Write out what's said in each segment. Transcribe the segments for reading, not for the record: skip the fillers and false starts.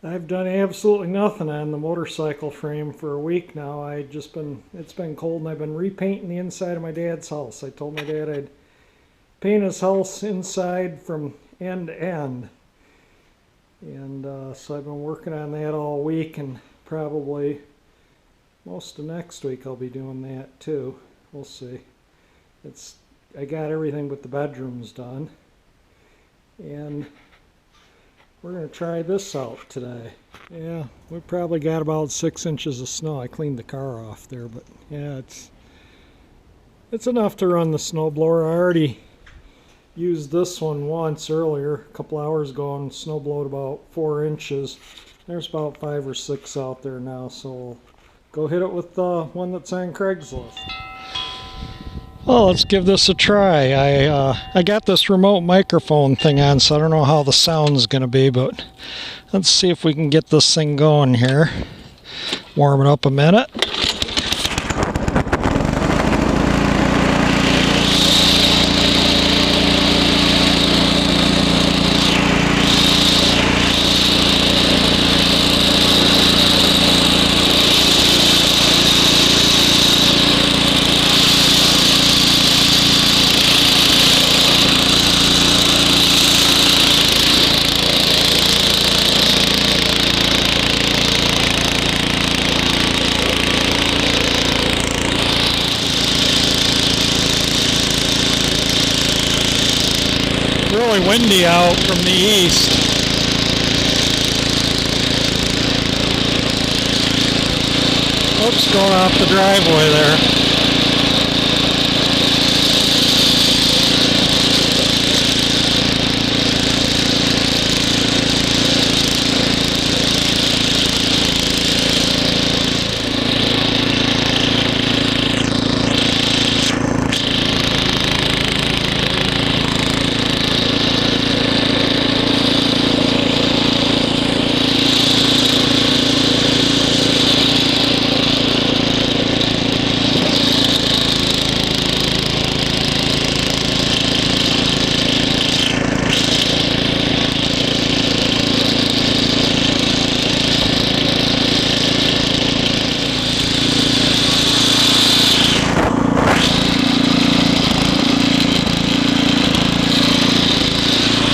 I've done absolutely nothing on the motorcycle frame for a week now. It's been cold and I've been repainting the inside of my dad's house. I told my dad I'd paint his house inside from end to end. And so I've been working on that all week, and probably most of next week I'll be doing that too. We'll see. I got everything but the bedrooms done. And we're going to try this out today. Yeah, we probably got about 6 inches of snow. I cleaned the car off there, but yeah, it's enough to run the snowblower. I already used this one once earlier, a couple hours ago, and snow blowed about 4 inches. There's about 5 or 6 out there now, so we'll go hit it with the one that's on Craigslist. Well, let's give this a try. I got this remote microphone thing on, so I don't know how the sound's going to be, but let's see if we can get this thing going here. Warm it up a minute. Really windy out from the east. Oops, going off the driveway there.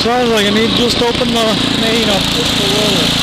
Sounds like I need to just open the main up just a little.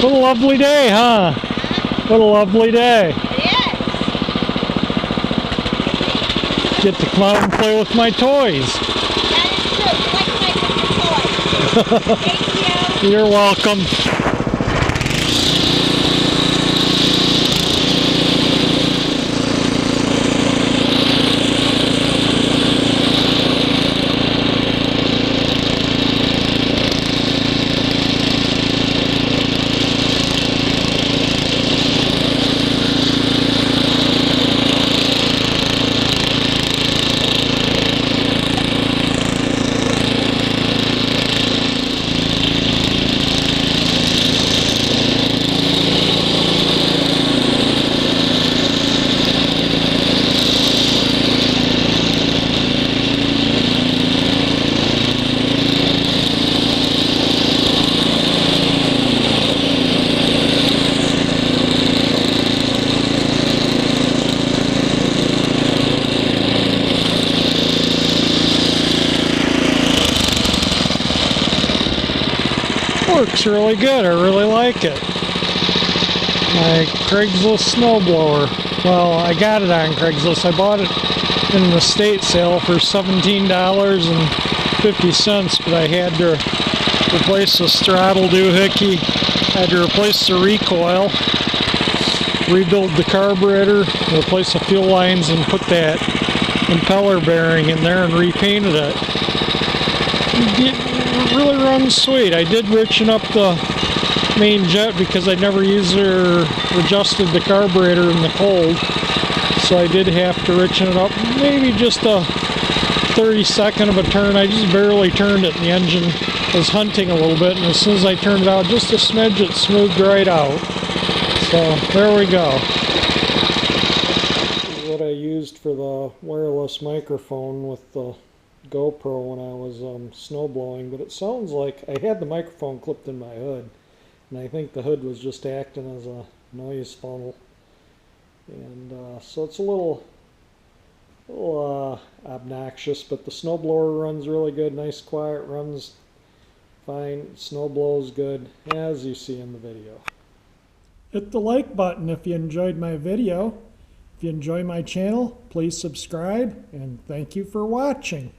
What a lovely day, huh? What a lovely day. It is. Get to come out and play with my toys. That is true. You like my toys. Thank you. You're welcome. Works really good. I really like it. My Craigslist snowblower. Well, I got it on Craigslist. I bought it in an estate sale for $17.50, but I had to replace the throttle doohickey. I had to replace the recoil, rebuild the carburetor, replace the fuel lines, and put that impeller bearing in there and repainted it. It really runs sweet. I did richen up the main jet because I never used or adjusted the carburetor in the cold, so I did have to richen it up. Maybe just a 32nd of a turn. I just barely turned it and the engine was hunting a little bit, and as soon as I turned it out just a smidge, it smoothed right out. So there we go. This is what I used for the wireless microphone with the GoPro when I was snow blowing, but it sounds like I had the microphone clipped in my hood, and I think the hood was just acting as a noise funnel, and so it's a little obnoxious, but the snowblower runs really good, nice quiet, runs fine, snow blows good, as you see in the video. Hit the like button if you enjoyed my video. If you enjoy my channel, please subscribe, and thank you for watching.